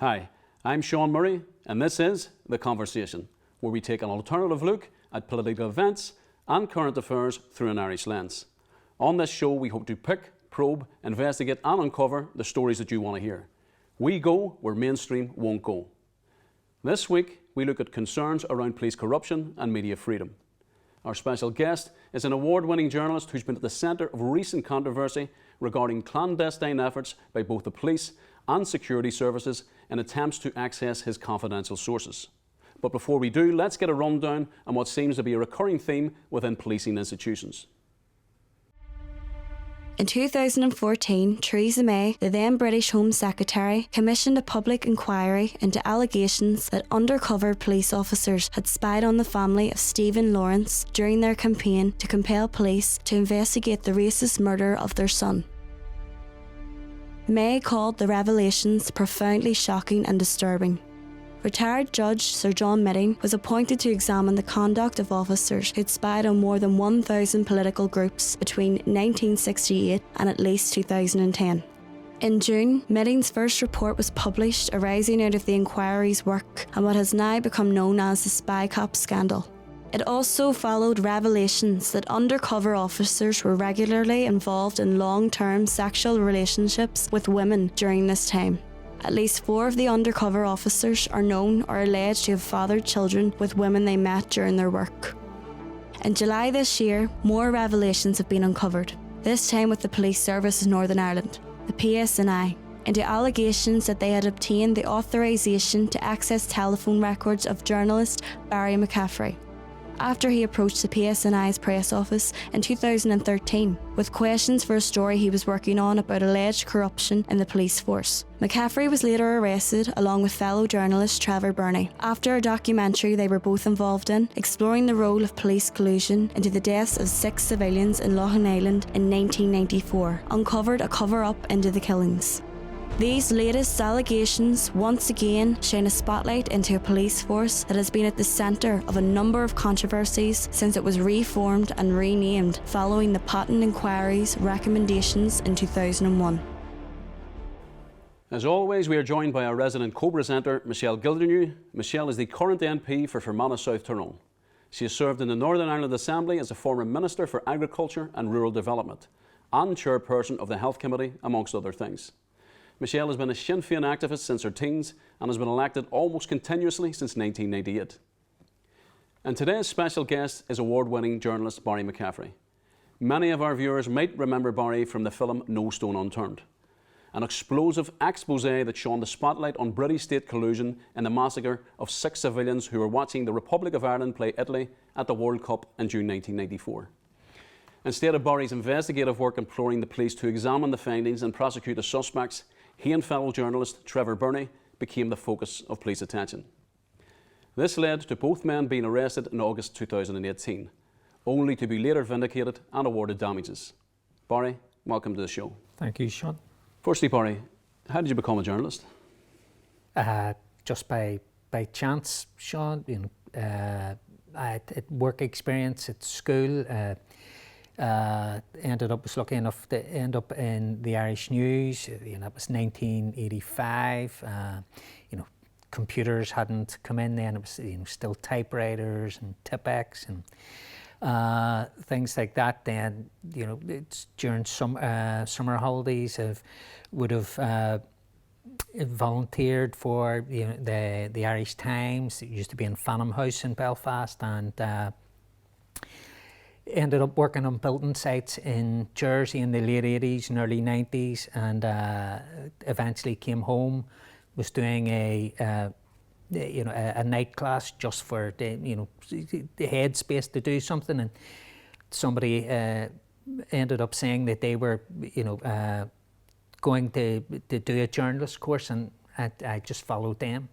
Hi, I'm Sean Murray, and this is The Conversation, where we take an alternative look at political events and current affairs through an Irish lens. On this show, we hope to pick, probe, investigate and uncover the stories that you want to hear. We go where mainstream won't go. This week, we look at concerns around police corruption and media freedom. Our special guest is an award-winning journalist who's been at the centre of recent controversy regarding clandestine efforts by both the police and security services in attempts to access his confidential sources. But before we do, let's get a rundown on what seems to be a recurring theme within policing institutions. In 2014, Theresa May, the then British Home Secretary, commissioned a public inquiry into allegations that undercover police officers had spied on the family of Stephen Lawrence during their campaign to compel police to investigate the racist murder of their son. May called the revelations profoundly shocking and disturbing. Retired Judge Sir John Mitting was appointed to examine the conduct of officers who'd spied on more than 1,000 political groups between 1968 and at least 2010. In June, Mitting's first report was published, arising out of the inquiry's work and what has now become known as the Spy Cop scandal. It also followed revelations that undercover officers were regularly involved in long-term sexual relationships with women during this time. At least 4 of the undercover officers are known or alleged to have fathered children with women they met during their work. In July this year, more revelations have been uncovered, this time with the Police Service of Northern Ireland, the PSNI, into allegations that they had obtained the authorisation to access telephone records of journalist Barry McCaffrey, after he approached the PSNI's press office in 2013 with questions for a story he was working on about alleged corruption in the police force. McCaffrey was later arrested along with fellow journalist Trevor Birney after a documentary they were both involved in, exploring the role of police collusion into the deaths of 6 civilians in Lough Island in 1994, uncovered a cover-up into the killings. These latest allegations once again shine a spotlight into a police force that has been at the centre of a number of controversies since it was reformed and renamed following the Patten Inquiry's recommendations in 2001. As always, we are joined by our resident co-presenter, Michelle Gildernew. Michelle is the current MP for Fermanagh South Tyrone. She has served in the Northern Ireland Assembly as a former Minister for Agriculture and Rural Development and chairperson of the Health Committee, amongst other things. Michelle has been a Sinn Féin activist since her teens and has been elected almost continuously since 1998. And today's special guest is award-winning journalist Barry McCaffrey. Many of our viewers might remember Barry from the film No Stone Unturned, an explosive expose that shone the spotlight on British state collusion in the massacre of 6 civilians who were watching the Republic of Ireland play Italy at the World Cup in June 1994. Instead of Barry's investigative work imploring the police to examine the findings and prosecute the suspects, he and fellow journalist Trevor Birney became the focus of police attention. This led to both men being arrested in August 2018, only to be later vindicated and awarded damages. Barry, welcome to the show. Thank you, Sean. Firstly, Barry, how did you become a journalist? Just by chance, Sean. I had work experience at school. Was lucky enough to end up in the Irish News. It was 1985. Computers hadn't come in then. It was still typewriters and Tipex and things like that. Then it's during summer holidays. Would have volunteered for the Irish Times. It used to be in Fanham House in Belfast, and ended up working on building sites in Jersey in the late 80s and early 90s, and eventually came home, was doing a night class just for the headspace to do something, and somebody ended up saying that they were going to do a journalist course, and I just followed them.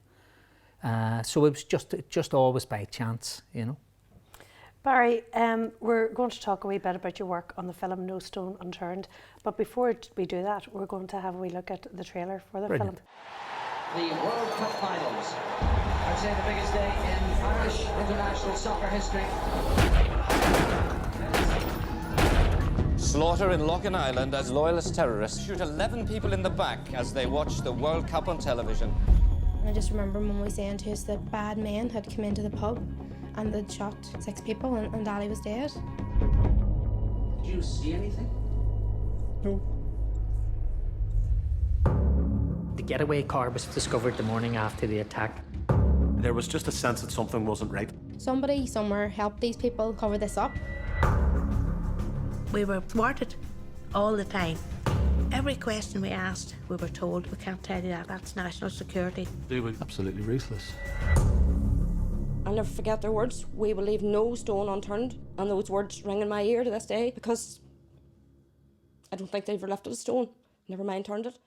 So it was just always by chance, Barry, we're going to talk a wee bit about your work on the film No Stone Unturned, but before we do that, we're going to have a wee look at the trailer for the film. The World Cup Finals. I'd say the biggest day in Irish international soccer history. Slaughter in Lough Island as loyalist terrorists shoot 11 people in the back as they watch the World Cup on television. I just remember Mum was saying to us that bad men had come into the pub and they'd shot 6 people and Daddy was dead. Did you see anything? No. The getaway car was discovered the morning after the attack. There was just a sense that something wasn't right. Somebody somewhere helped these people cover this up. We were thwarted all the time. Every question we asked, we were told, we can't tell you that, that's national security. They were absolutely ruthless. I'll never forget their words. We will leave no stone unturned. And those words ring in my ear to this day because I don't think they ever lifted a stone, never mind turned it.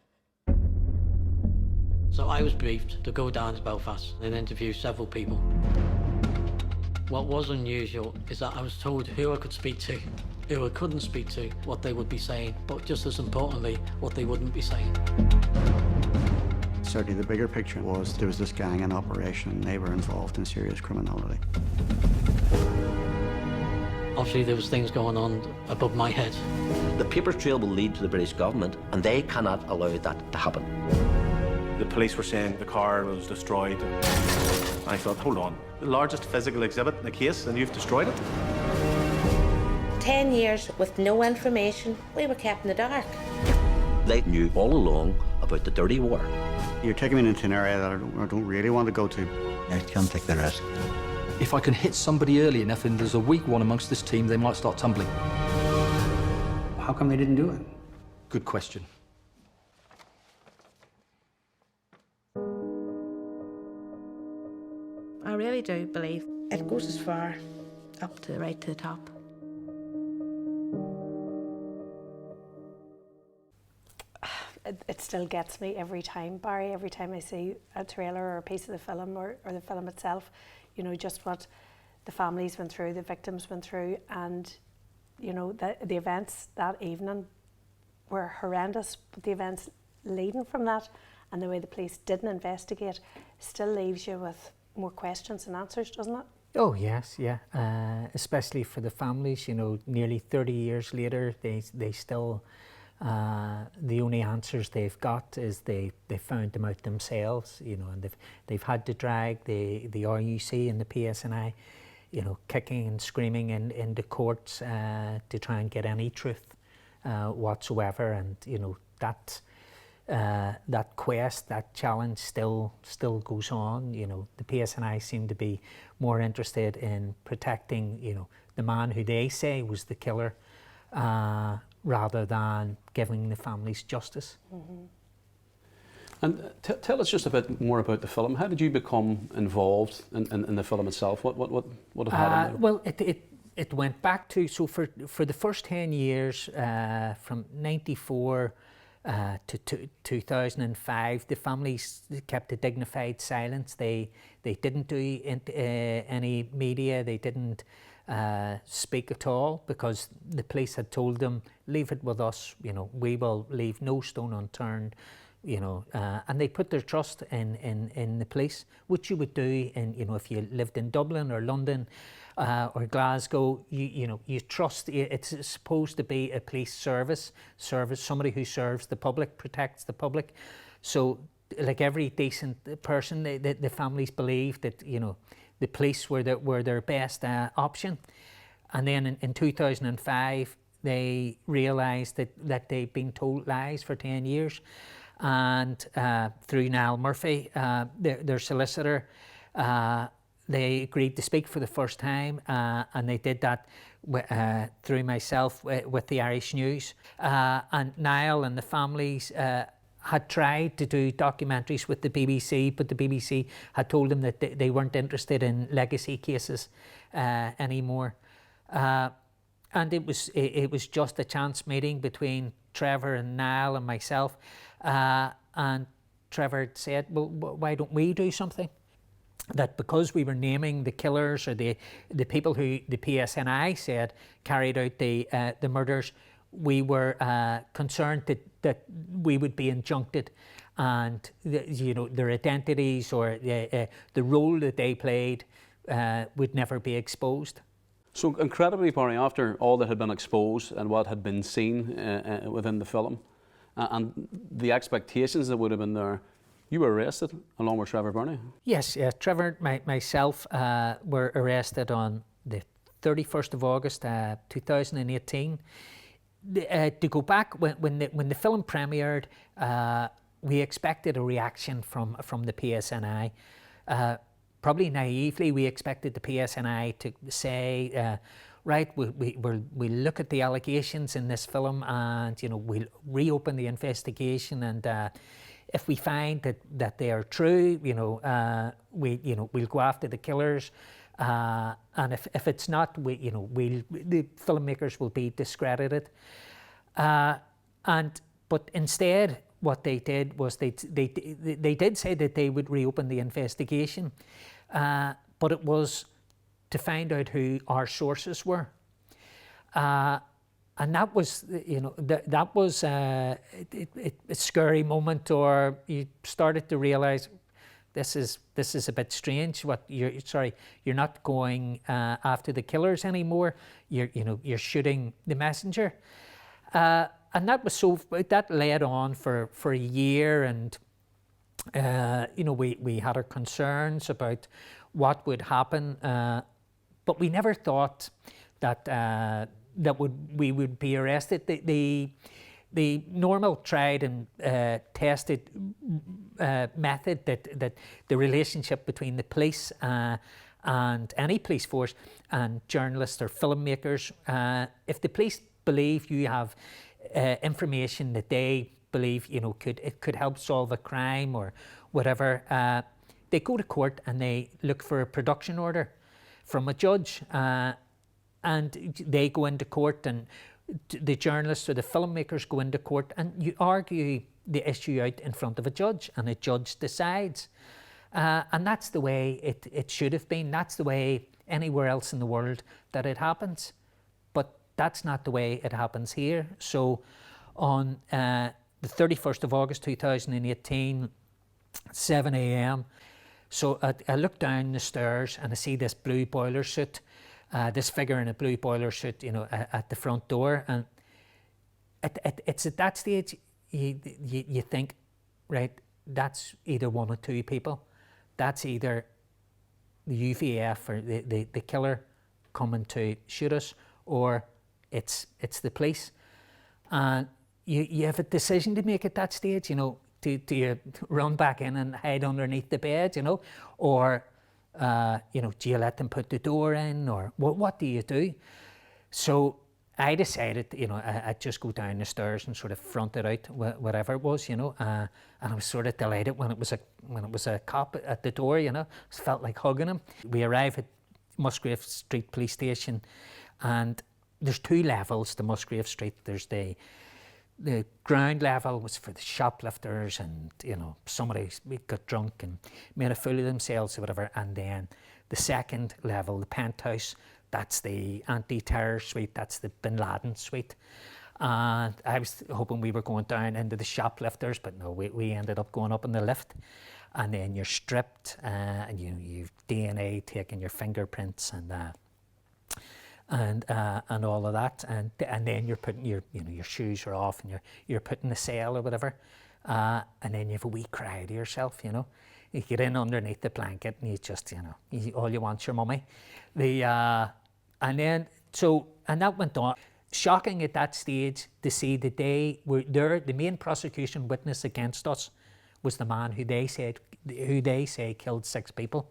So I was briefed to go down to Belfast and interview several people. What was unusual is that I was told who I could speak to, who I couldn't speak to, what they would be saying, but just as importantly, what they wouldn't be saying. Certainly the bigger picture was there was this gang in operation and they were involved in serious criminality. Obviously there was things going on above my head. The paper trail will lead to the British government and they cannot allow that to happen. The police were saying the car was destroyed. I thought, hold on, the largest physical exhibit in the case and you've destroyed it? 10 years with no information, we were kept in the dark. They knew all along about the dirty war. You're taking me into an area that I don't really want to go to. I can't take the risk. If I can hit somebody early enough and there's a weak one amongst this team, they might start tumbling. How come they didn't do it? Good question. I really do believe it goes as far up to right to the top. It still gets me every time, Barry, every time I see a trailer or a piece of the film or the film itself, you know, just what the families went through, the victims went through, and, you know, the events that evening were horrendous, but the events leading from that and the way the police didn't investigate still leaves you with more questions than answers, doesn't it? Oh yes, yeah. Especially for the families, you know, nearly 30 years later, they still, the only answers they've got is they found them out themselves, you know, and they've had to drag the RUC and the PSNI, you know, kicking and screaming in the courts to try and get any truth whatsoever, and you know that quest, that challenge still goes on. You know, the PSNI seem to be more interested in protecting, you know, the man who they say was the killer, rather than giving the families justice. Mm-hmm. And tell us just a bit more about the film. How did you become involved in the film itself? What had happened? Well, it went back to, so for the first 10 years, from 94 to 2005, the families kept a dignified silence. They didn't do any media. They didn't speak at all because the police had told them, leave it with us, you know, we will leave no stone unturned, you know, and they put their trust in the police, which you would do in, you know, if you lived in Dublin or London or Glasgow, you know, you trust, it's supposed to be a police service, somebody who serves the public, protects the public. So like every decent person, the families believed that, you know, the police were their best option. And then in 2005, they realised that they'd been told lies for 10 years. And through Niall Murphy, their solicitor, they agreed to speak for the first time, and they did that through myself with the Irish News. And Niall and the families had tried to do documentaries with the BBC, but the BBC had told them that they weren't interested in legacy cases anymore. And it was just a chance meeting between Trevor and Niall and myself. And Trevor said, well, why don't we do something? That because we were naming the killers or the people who the PSNI said carried out the murders, we were concerned that we would be injuncted, and you know, their identities or the role that they played would never be exposed. So incredibly, Barry, after all that had been exposed and what had been seen within the film, and the expectations that would have been there, You were arrested along with Trevor Birney. Yes, Trevor, myself were arrested on the 31st of August 2018. To go back, when the film premiered, we expected a reaction from the PSNI. Probably naively, we expected the PSNI to say, right, we'll look at the allegations in this film, and we'll reopen the investigation, and if we find that they are true, we'll go after the killers, and if it's not, the filmmakers will be discredited. But instead, what they did was they did say that they would reopen the investigation, but it was to find out who our sources were, and that was that was a scary moment, or you started to realise this is a bit strange. You're not going after the killers anymore. You're shooting the messenger. And that led on for a year, and we had our concerns about what would happen, but we never thought that we would be arrested. The normal tried and tested method that the relationship between the police and any police force and journalists or filmmakers, if the police believe you have information that they believe could help solve a crime or whatever, they go to court and they look for a production order from a judge, and they go into court, and the journalists or the filmmakers go into court, and you argue the issue out in front of a judge, and a judge decides, and that's the way it should have been. That's the way anywhere else in the world that it happens. That's not the way it happens here. So on the 31st of August 2018, 7 a.m, so I look down the stairs and I see this blue boiler suit, this figure in a blue boiler suit, at the front door. And it's at that stage you think, right, that's either one or two people. That's either the UVF or the killer coming to shoot us, or it's the police. And you have a decision to make at that stage, do you run back in and hide underneath the bed, or do you let them put the door in, or what do you do? So I decided, I'd just go down the stairs and sort of front it out, whatever it was, and I was sort of delighted when it was a cop at the door, It felt like hugging him. We arrive at Musgrave Street Police Station, and there's two levels to Musgrave Street. There's the ground level was for the shoplifters, and somebody got drunk and made a fool of themselves or whatever. And then the second level, the penthouse, that's the anti-terror suite. That's the Bin Laden suite. And I was hoping we were going down into the shoplifters, but no, we ended up going up in the lift. And then you're stripped, and you've DNA taken, your fingerprints, and all of that, and then you're putting your shoes are off, and you're put in the cell or whatever, and then you have a wee cry to yourself, You get in underneath the blanket, and you just all you want's your mummy. And that went on. Shocking at that stage to see that they were there. The main prosecution witness against us was the man who they say killed 6 people,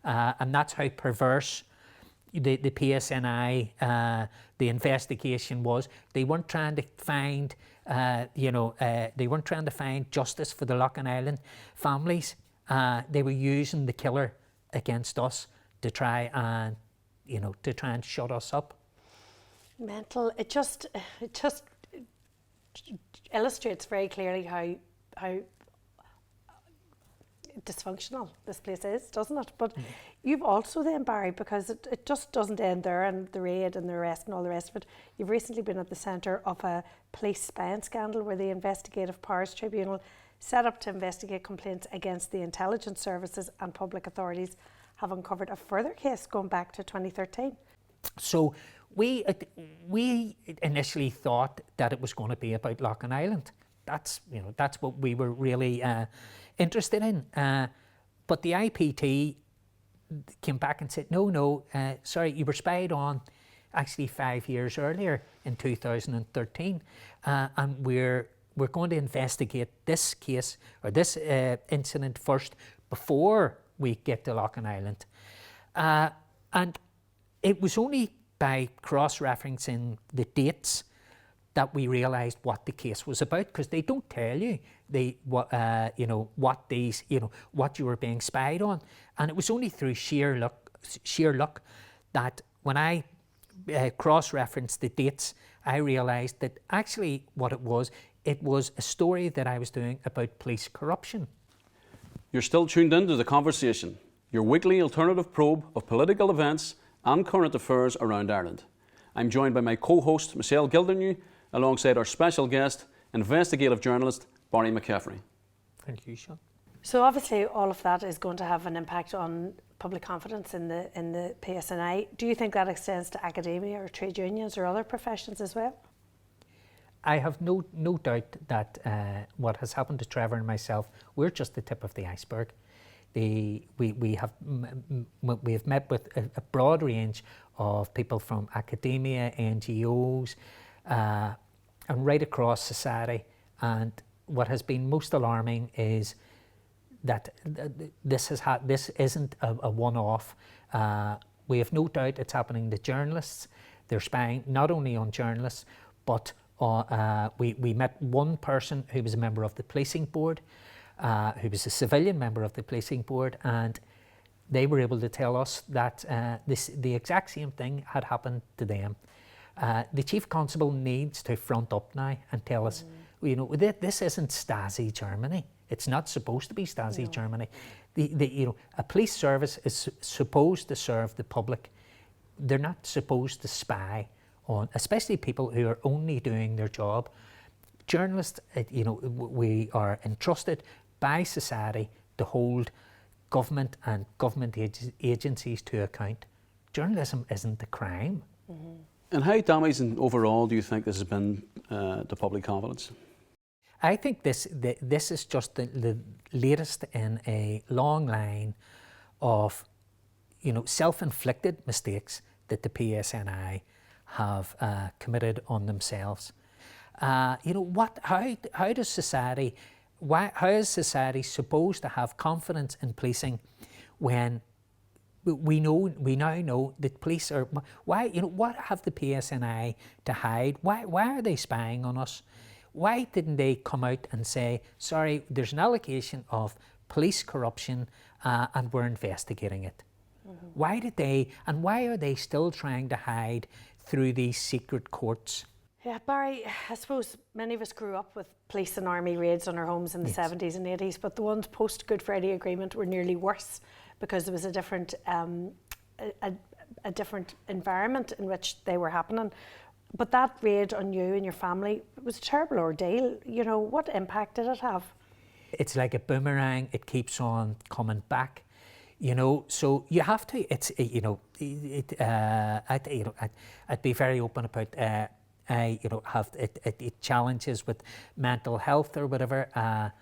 and that's how perverse the PSNI, the investigation was. They weren't trying to find, they weren't trying to find justice for the Loughlin Island families. They were using the killer against us to try and shut us up. Mental. It just illustrates very clearly how dysfunctional this place is, doesn't it? But you've also then, Barry, because it just doesn't end there, and the raid and the arrest and all the rest of it, you've recently been at the centre of a police spying scandal where the Investigative Powers Tribunal, set up to investigate complaints against the intelligence services and public authorities, have uncovered a further case going back to 2013. So we initially thought that it was going to be about Loughlin Island, that's what we were really interested in. But the IPT came back and said, no, sorry, you were spied on actually 5 years earlier in 2013, and we're going to investigate this case or this incident first before we get to Loughlin Island. And it was only by cross-referencing the dates that we realised what the case was about, because they don't tell you what you were being spied on. And it was only through sheer luck that when I cross-referenced the dates, I realised that actually what it was a story that I was doing about police corruption. You're still tuned into The Conversation, your weekly alternative probe of political events and current affairs around Ireland. I'm joined by my co-host, Michelle Gildernew, alongside our special guest, investigative journalist, Barry McCaffrey. Thank you, Sean. So obviously all of that is going to have an impact on public confidence in the PSNI. Do you think that extends to academia or trade unions or other professions as well? I have no doubt that what has happened to Trevor and myself, we're just the tip of the iceberg. We have met with a broad range of people from academia, NGOs, and right across society. And what has been most alarming is that this isn't a one-off. We have no doubt it's happening to journalists. They're spying not only on journalists, but we met one person who was a member of the policing board, who was a civilian member of the policing board, and they were able to tell us that the exact same thing had happened to them. The chief constable needs to front up now and tell us, this isn't Stasi Germany. It's not supposed to be Stasi Germany. A police service is supposed to serve the public. They're not supposed to spy on, especially people who are only doing their job. Journalists, we are entrusted by society to hold government and government agencies to account. Journalism isn't a crime. Mm-hmm. And how damaging overall do you think this has been to public confidence? I think this is just the latest in a long line of, self-inflicted mistakes that the PSNI have committed on themselves. How does society? How is society supposed to have confidence in policing when we now know that police are? Why? What have the PSNI to hide? Why are they spying on us? Why didn't they come out and say, sorry, there's an allegation of police corruption and we're investigating it? Mm-hmm. Why did they, and why are they still trying to hide through these secret courts? Yeah, Barry, I suppose many of us grew up with police and army raids on our homes in the 70s and 80s, but the ones post-Good Friday Agreement were nearly worse because there was a different environment in which they were happening. But that raid on you and your family was a terrible ordeal. What impact did it have? It's like a boomerang. It keeps on coming back. So you have to. I'd be very open about. I have it challenges with mental health or whatever.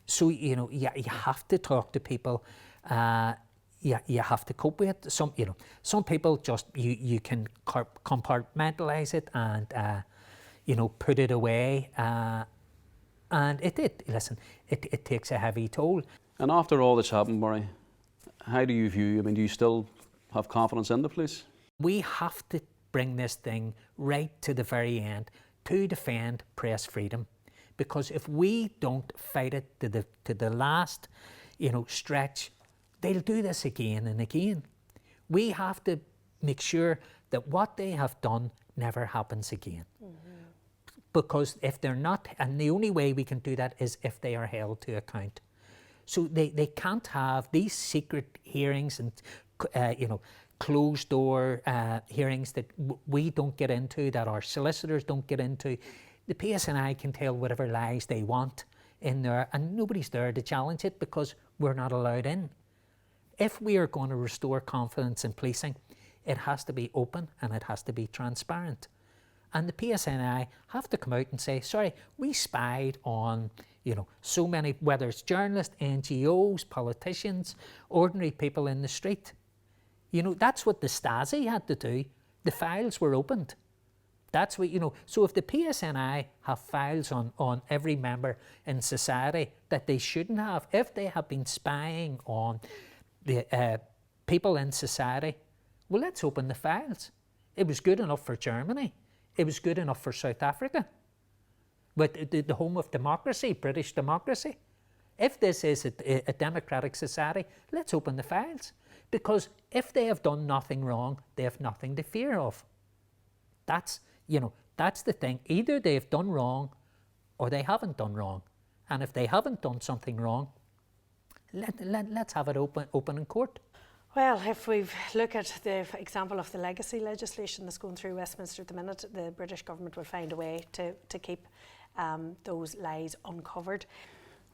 So you have to talk to people. You have to cope with it. Some people just you can compartmentalize it and put it away. And it did. Listen, it takes a heavy toll. And after all that's happened, Barry, how do you view? Do you still have confidence in the police? We have to bring this thing right to the very end to defend press freedom, because if we don't fight it to the last, stretch, they'll do this again and again. We have to make sure that what they have done never happens again. Mm-hmm. Because if they're not, and the only way we can do that is if they are held to account. So they can't have these secret hearings and, closed door hearings that we don't get into, that our solicitors don't get into. The PSNI can tell whatever lies they want in there, and nobody's there to challenge it because we're not allowed in. If we are going to restore confidence in policing, it has to be open and it has to be transparent. And the PSNI have to come out and say, sorry, we spied on, you know, so many, whether it's journalists, NGOs, politicians, ordinary people in the street. You know, that's what the Stasi had to do. The files were opened. That's what, you know, so if the PSNI have files on every member in society that they shouldn't have, if they have been spying on the people in society, well, let's open the files. It was good enough for Germany. It was good enough for South Africa. But the home of democracy, British democracy. If this is a democratic society, let's open the files. Because if they have done nothing wrong, they have nothing to fear of. That's, you know, that's the thing. Either they've done wrong or they haven't done wrong. And if they haven't done something wrong, let's have it open in court. Well, if we look at the example of the legacy legislation that's going through Westminster at the minute, the British government will find a way to keep those lies uncovered.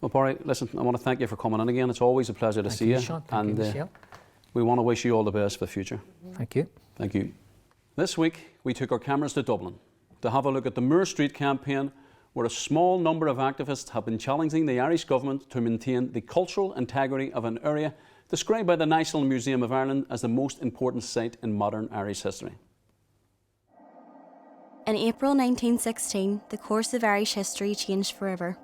Well, Barry, listen, I want to thank you for coming in again. It's always a pleasure to see you. Sean. Thank you, Michelle. We want to wish you all the best for the future. Thank you. Thank you. This week, we took our cameras to Dublin to have a look at the Moore Street campaign, where a small number of activists have been challenging the Irish government to maintain the cultural integrity of an area described by the National Museum of Ireland as the most important site in modern Irish history. In April 1916, the course of Irish history changed forever.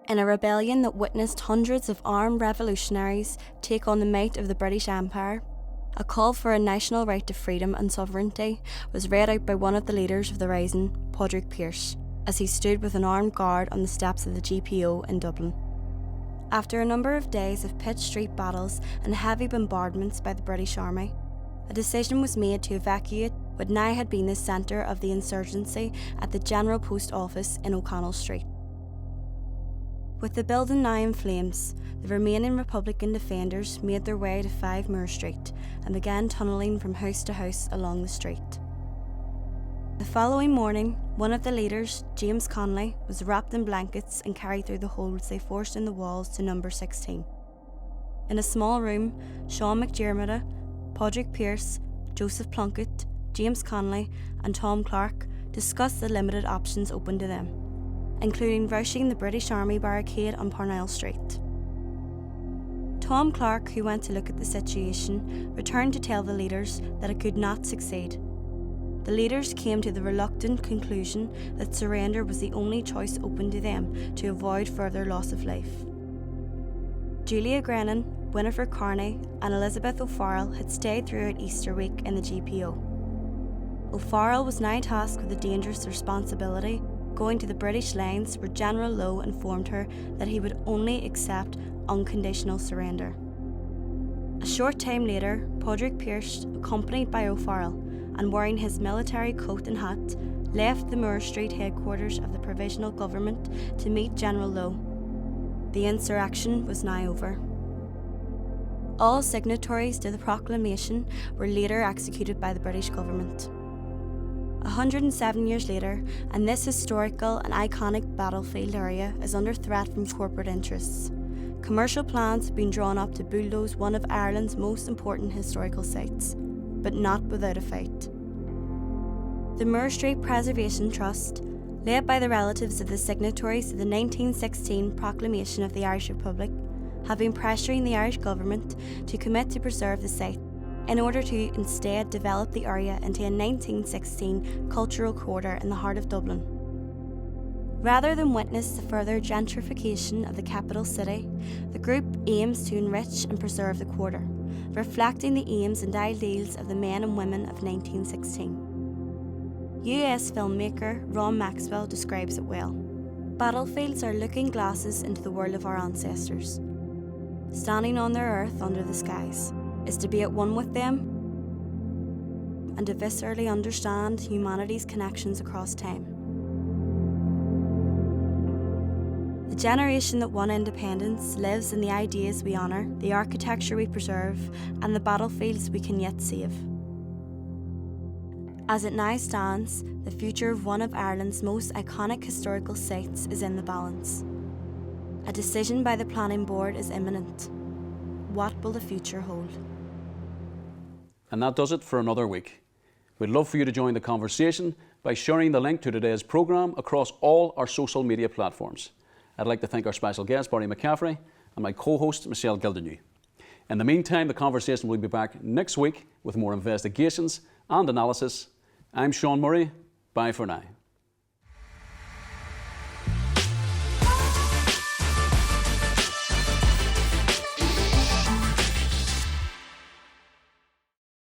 In a rebellion that witnessed hundreds of armed revolutionaries take on the might of the British Empire, a call for a national right to freedom and sovereignty was read out by one of the leaders of the rising, Padraig Pearse, as he stood with an armed guard on the steps of the GPO in Dublin. After a number of days of pitched street battles and heavy bombardments by the British Army, a decision was made to evacuate what now had been the centre of the insurgency at the General Post Office in O'Connell Street. With the building now in flames, the remaining Republican defenders made their way to 5 Moore Street and began tunnelling from house to house along the street. The following morning, one of the leaders, James Connolly, was wrapped in blankets and carried through the holes they forced in the walls to number 16. In a small room, Sean McDermott, Padraig Pearse, Joseph Plunkett, James Connolly and Tom Clarke discussed the limited options open to them, including rushing the British Army barricade on Parnell Street. Tom Clarke, who went to look at the situation, returned to tell the leaders that it could not succeed. The leaders came to the reluctant conclusion that surrender was the only choice open to them to avoid further loss of life. Julia Grennan, Winifred Carney and Elizabeth O'Farrell had stayed throughout Easter week in the GPO. O'Farrell was now tasked with the dangerous responsibility going to the British lines, where General Lowe informed her that he would only accept unconditional surrender. A short time later, Padraig Pearse, accompanied by O'Farrell and wearing his military coat and hat, left the Moore Street headquarters of the Provisional Government to meet General Lowe. The insurrection was now over. All signatories to the proclamation were later executed by the British government. 107 years later, and this historical and iconic battlefield area is under threat from corporate interests. Commercial plans have been drawn up to bulldoze one of Ireland's most important historical sites, but not without a fight. The Moore Street Preservation Trust, led by the relatives of the signatories to the 1916 Proclamation of the Irish Republic, have been pressuring the Irish government to commit to preserve the site in order to instead develop the area into a 1916 cultural quarter in the heart of Dublin. Rather than witness the further gentrification of the capital city, the group aims to enrich and preserve the quarter, reflecting the aims and ideals of the men and women of 1916. US filmmaker Ron Maxwell describes it well. Battlefields are looking glasses into the world of our ancestors. Standing on their earth under the skies is to be at one with them and to viscerally understand humanity's connections across time. The generation that won independence lives in the ideas we honour, the architecture we preserve, and the battlefields we can yet save. As it now stands, the future of one of Ireland's most iconic historical sites is in the balance. A decision by the planning board is imminent. What will the future hold? And that does it for another week. We'd love for you to join the conversation by sharing the link to today's programme across all our social media platforms. I'd like to thank our special guest, Barry McCaffrey, and my co-host, Michelle Gildernew. In the meantime, the conversation will be back next week with more investigations and analysis. I'm Sean Murray. Bye for now.